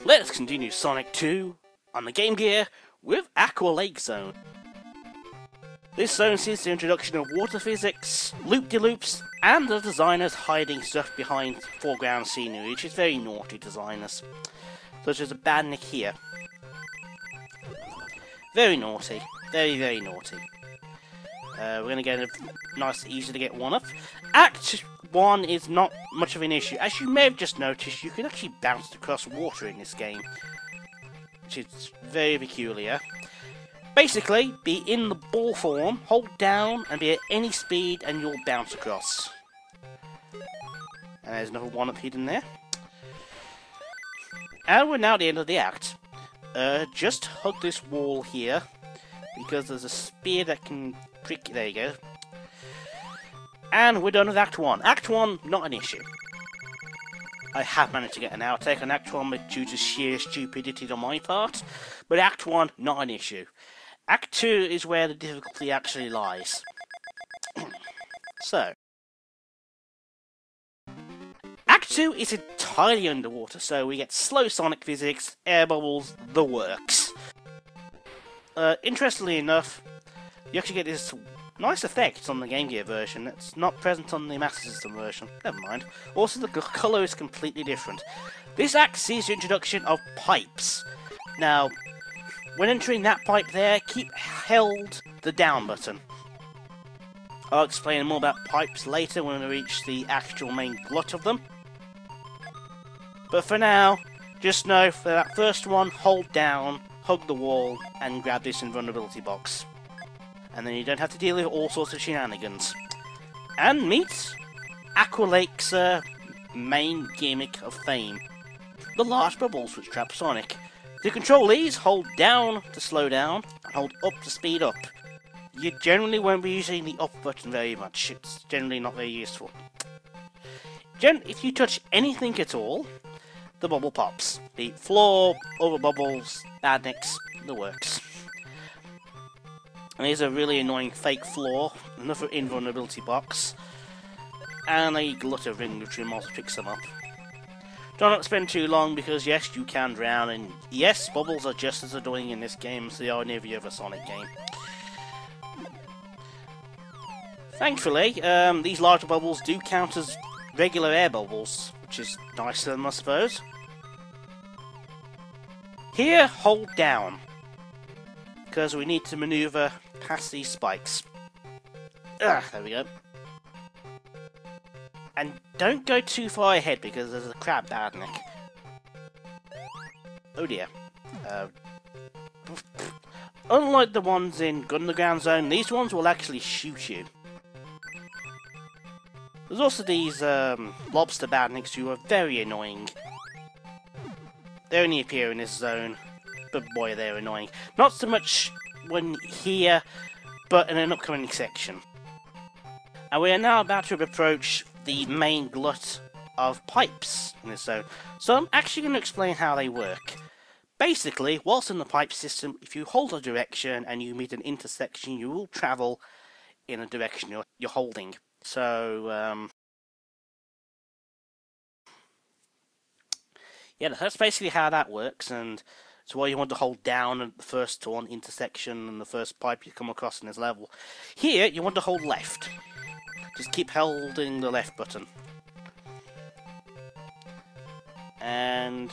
Let's continue Sonic 2 on the Game Gear with Aqua Lake Zone. This zone sees the introduction of water physics, loop-de-loops, and the designers hiding stuff behind foreground scenery, which is very naughty designers. Such as a badnik here. Very naughty. Very, very naughty. We're going to get a nice, easy to get one up. Act 1 is not much of an issue. As you may have just noticed, you can actually bounce across water in this game, which is very peculiar. Basically, be in the ball form, hold down, and be at any speed, and you'll bounce across. And there's another one up hidden there. And we're now at the end of the act. Just hug this wall here, because there's a spear that can prick. There you go. And we're done with Act 1. Act 1, not an issue. I have managed to get an outtake on Act 1 due to sheer stupidity on my part, but Act 1, not an issue. Act 2 is where the difficulty actually lies. So, Act 2 is entirely underwater, so we get slow sonic physics, air bubbles, the works. Interestingly enough, you actually get this nice effect on the Game Gear version that's not present on the Master System version. Never mind. Also, the colour is completely different. This act sees the introduction of pipes. Now, when entering that pipe there, keep held the down button. I'll explain more about pipes later when we reach the actual main glut of them. But for now, just know for that first one, hold down, hug the wall, and grab this invulnerability box. And then you don't have to deal with all sorts of shenanigans. And meet Aqua Lake's main gimmick of fame, the large bubbles which trap Sonic. To control these, hold down to slow down, and hold up to speed up. You generally won't be using the up button very much, it's generally not very useful. If you touch anything at all, the bubble pops. The floor, other bubbles, badniks, the works. And here's a really annoying fake floor, another invulnerability box, and a glut of ring which also picks them up. Do not spend too long because yes, you can drown, and yes, bubbles are just as annoying in this game as they are in every other Sonic game. Thankfully, these larger bubbles do count as regular air bubbles, which is nice of them, I suppose. Here, hold down, because we need to maneuver past these spikes. There we go. And don't go too far ahead because there's a crab badnik. Oh dear. Unlike the ones in Underground Zone, these ones will actually shoot you. There's also these lobster badniks who are very annoying. They only appear in this zone, but boy they're annoying. Not so much when here, but in an upcoming section. And we are now about to approach the main glut of pipes in this zone. So I'm actually going to explain how they work. Basically, whilst in the pipe system, if you hold a direction and you meet an intersection, you will travel in a direction you're holding. So, yeah, that's basically how that works, and it's why you want to hold down at the first one intersection and the first pipe you come across in this level. Here, you want to hold left. Just keep holding the left button. And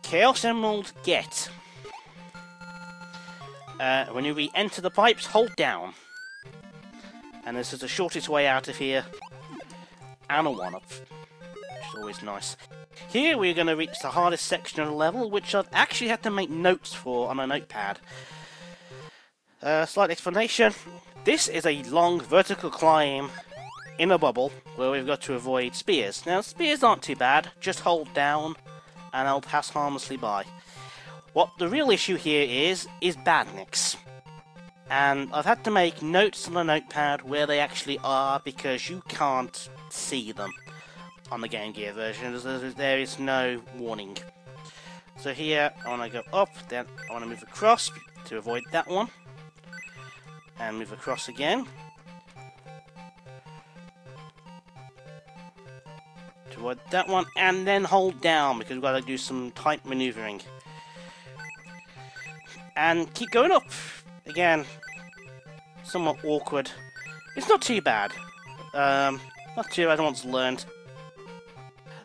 Chaos Emerald get. When you re-enter the pipes, hold down. And this is the shortest way out of here. And a one-up. Which is always nice. Here we're going to reach the hardest section of the level, which I've actually had to make notes for on a notepad. Slight explanation. This is a long vertical climb in a bubble where we've got to avoid spears. Now spears aren't too bad, just hold down and they'll pass harmlessly by. What the real issue here is badniks. And I've had to make notes on a notepad where they actually are because you can't see them on the Game Gear version. There is no warning. So here I want to go up, then I want to move across to avoid that one. And move across again. to avoid that one, and then hold down because we've got to do some tight maneuvering. And keep going up. Again, somewhat awkward. It's not too bad. Not too bad once learned.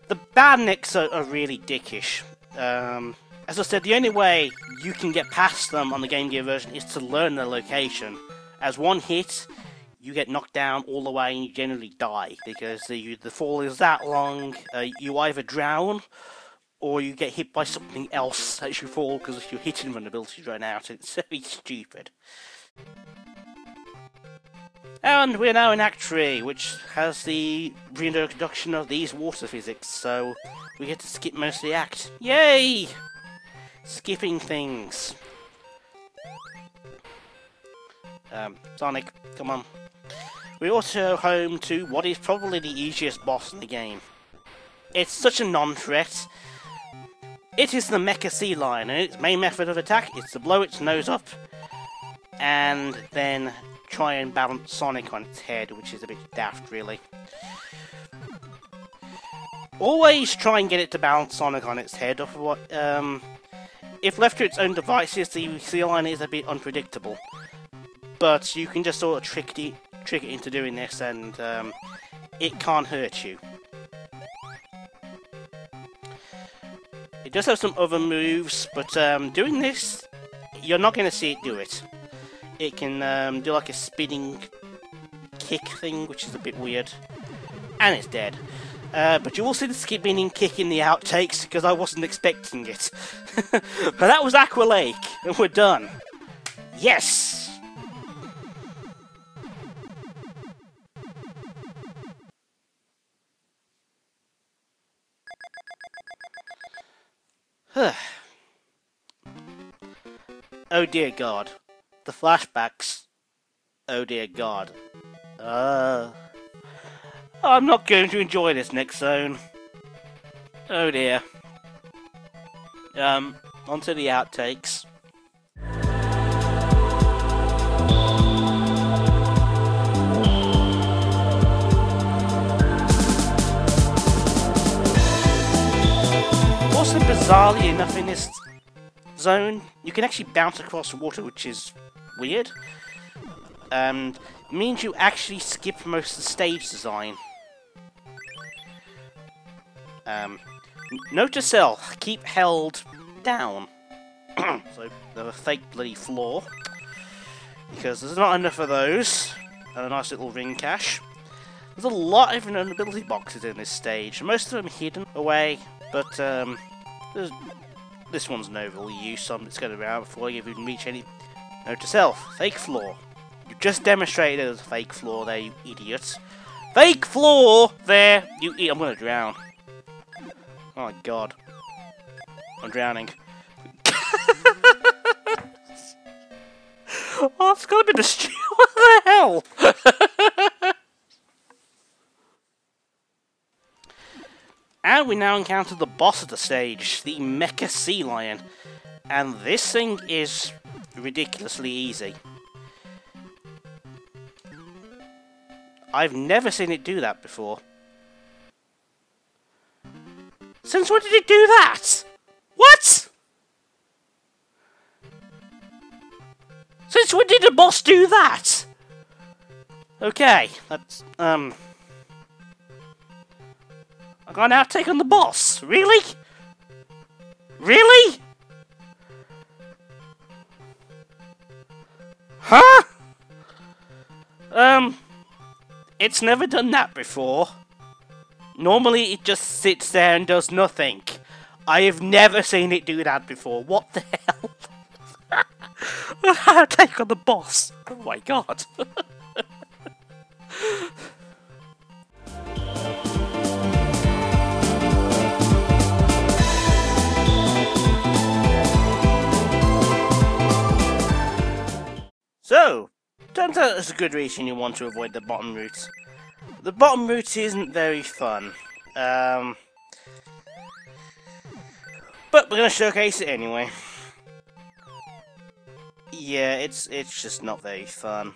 The badniks are really dickish. As I said, the only way you can get past them on the Game Gear version is to learn their location. As one hit, you get knocked down all the way and you generally die, because the fall is that long, you either drown, or you get hit by something else as you fall, because your hitting vulnerabilities run out. It's very stupid. And we're now in Act 3, which has the reintroduction of these water physics, so we get to skip most of the act. Yay! Skipping things. Sonic, come on. We're also home to what is probably the easiest boss in the game. It's such a non-threat. It is the Mecha Sea Lion, and its main method of attack is to blow its nose up, and then try and balance Sonic on its head, which is a bit daft, really. Always try and get it to balance Sonic on its head. If left to its own devices, the Sea Lion is a bit unpredictable. But you can just sort of trick it into doing this, and it can't hurt you. It does have some other moves, but doing this, you're not going to see it do it. It can do like a spinning kick thing, which is a bit weird. And it's dead. But you will see the spinning kick in the outtakes, because I wasn't expecting it. But that was Aqua Lake, and we're done. Yes! Oh dear God. The flashbacks. Oh dear God. I'm not going to enjoy this next zone. Oh dear. Onto the outtakes. Also, bizarrely enough, in this zone, you can actually bounce across water, which is weird. Means you actually skip most of the stage design. Note to self, keep held down. So, there's a fake bloody floor. Because there's not enough of those. And a nice little ring cache. There's a lot of ability boxes in this stage. Most of them hidden away, but this one's no real use, so I'm just going around before you even reach any. Note to self, fake floor. You just demonstrated it as a fake floor there, you idiots. Fake floor there, you I'm going to drown. Oh my God. I'm drowning. Oh, it's got to be the stream. What the hell? And we now encounter the boss of the stage, the Mecha Sea Lion. And this thing is ridiculously easy. I've never seen it do that before. Since when did it do that? What? Since when did the boss do that? Okay, that's, I got an outtake on the boss. Really? Really? Huh? It's never done that before. Normally it just sits there and does nothing. I have never seen it do that before. What the hell? Outtake on the boss. Oh my God. So, turns out there's a good reason you want to avoid the bottom route. The bottom route isn't very fun. But we're gonna showcase it anyway. Yeah, it's just not very fun.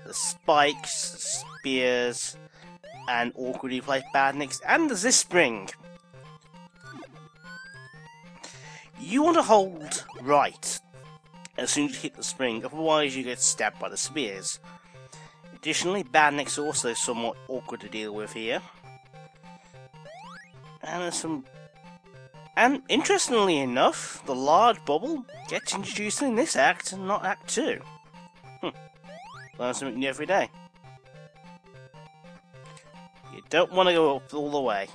The spikes, the spears, and awkwardly place badniks, and there's this spring. You want to hold right as soon as you hit the spring, otherwise you get stabbed by the spears. Additionally, badniks are also somewhat awkward to deal with here. And there's some... And interestingly enough, the large bubble gets introduced in this act and not Act 2. Learn something new every day. You don't want to go up all the way.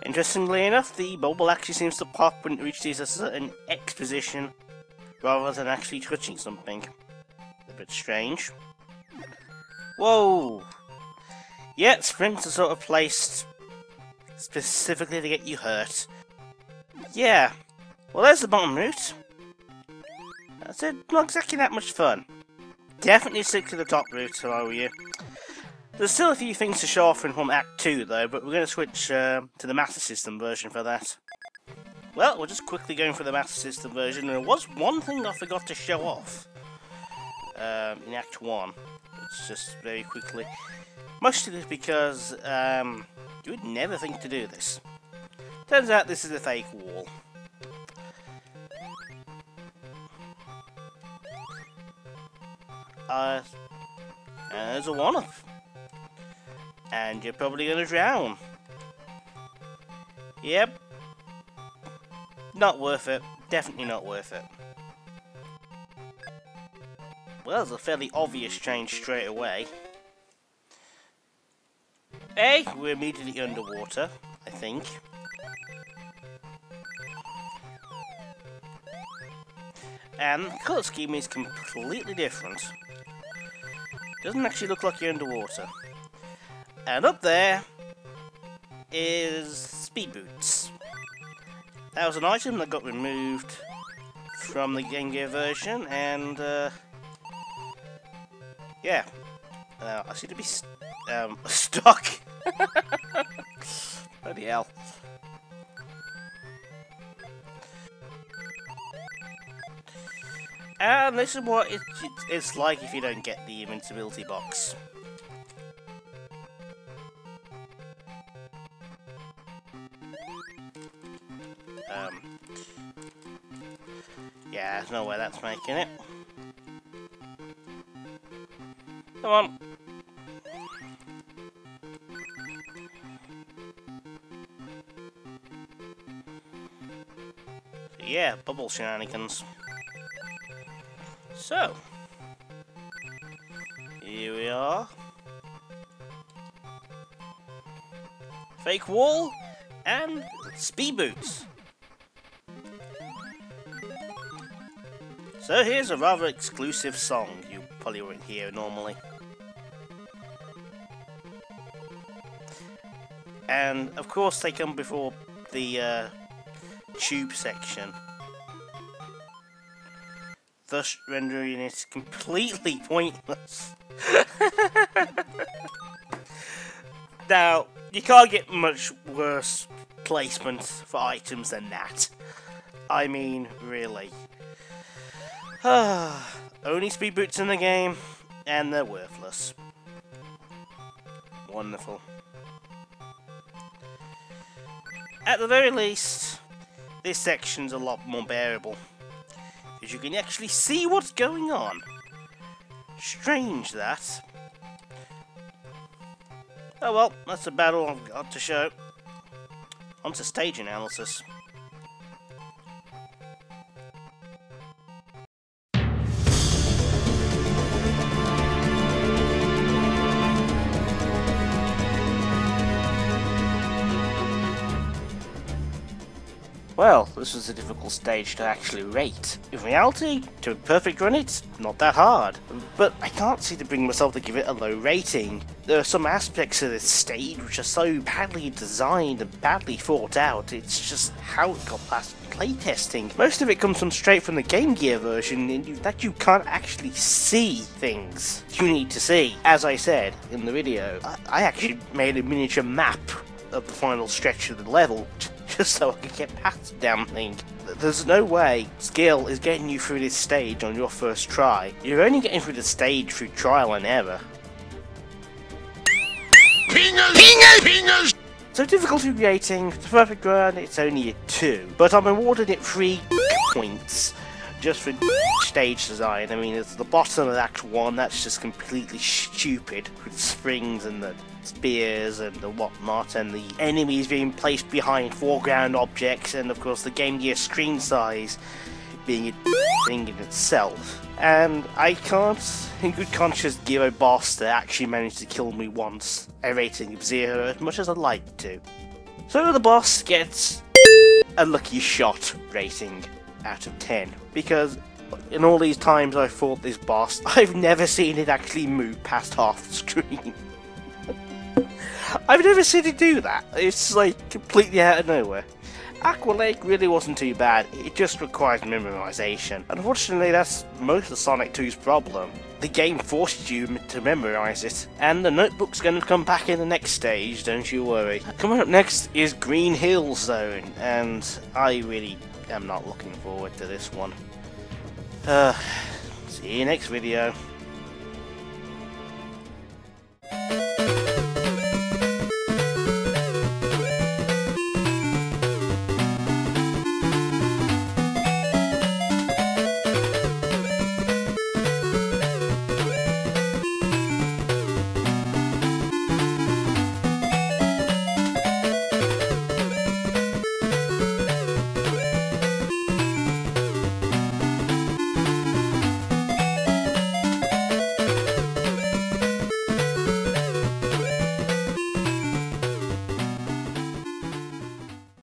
Interestingly enough, the bubble actually seems to pop when it reaches a certain X position, rather than actually touching something. A bit strange. Whoa! Yeah, springs are sort of placed specifically to get you hurt. Yeah, well there's the bottom route. That's it, not exactly that much fun. Definitely stick to the top route if I were you. There's still a few things to show off from Act 2 though, but we're going to switch to the Master System version for that. Well, we're just quickly going for the Master System version, and there was one thing I forgot to show off in Act 1. It's just very quickly. Mostly because you would never think to do this. Turns out this is a fake wall. And there's a one-off. And you're probably going to drown. Yep. Not worth it. Definitely not worth it. Well, there's a fairly obvious change straight away. A, we're immediately underwater, I think. And the colour scheme is completely different. Doesn't actually look like you're underwater. And up there is speed boots. That was an item that got removed from the Game Gear version, and yeah, I seem to be stuck. Bloody hell. And this is what it's like if you don't get the invincibility box. Yeah, there's no way that's making it. Come on. Yeah, bubble shenanigans. So, here we are. Fake wall and speed boots. So here's a rather exclusive song you probably won't hear normally. And of course they come before the tube section, thus rendering it completely pointless. Now, you can't get much worse placement for items than that. I mean, really. Only speed boots in the game, and they're worthless. Wonderful. At the very least, this section's a lot more bearable, because you can actually see what's going on. Strange that. Oh well, that's a battle I've got to show. On to stage analysis. Well, this was a difficult stage to actually rate. In reality, to perfect run it's not that hard, but I can't seem to bring myself to give it a low rating. There are some aspects of this stage which are so badly designed and badly thought out, it's just how it got past playtesting. Most of it comes straight from the Game Gear version, in that you can't actually see things you need to see. As I said in the video, I actually made a miniature map of the final stretch of the level, just so I could get past the damn thing. there's no way skill is getting you through this stage on your first try. You're only getting through the stage through trial and error. Pingers! So difficulty rating, the perfect run, it's only a 2, but I'm awarding it 3 points just for stage design. I mean, it's the bottom of Act 1, that's just completely stupid, with springs and the spears and the whatnot, and the enemies being placed behind foreground objects, and of course the Game Gear screen size being a thing in itself. And I can't, in good conscience, give a boss that actually managed to kill me once a rating of 0 as much as I'd like to. So the boss gets a lucky shot rating out of 10, because in all these times I've fought this boss, I've never seen it actually move past half the screen. I've never seen it do that. It's like completely out of nowhere. Aqua Lake really wasn't too bad, it just requires memorization. Unfortunately, that's most of Sonic 2's problem. The game forces you to memorize it, and the notebook's going to come back in the next stage, don't you worry. Coming up next is Green Hill Zone, and I really am not looking forward to this one. See you next video.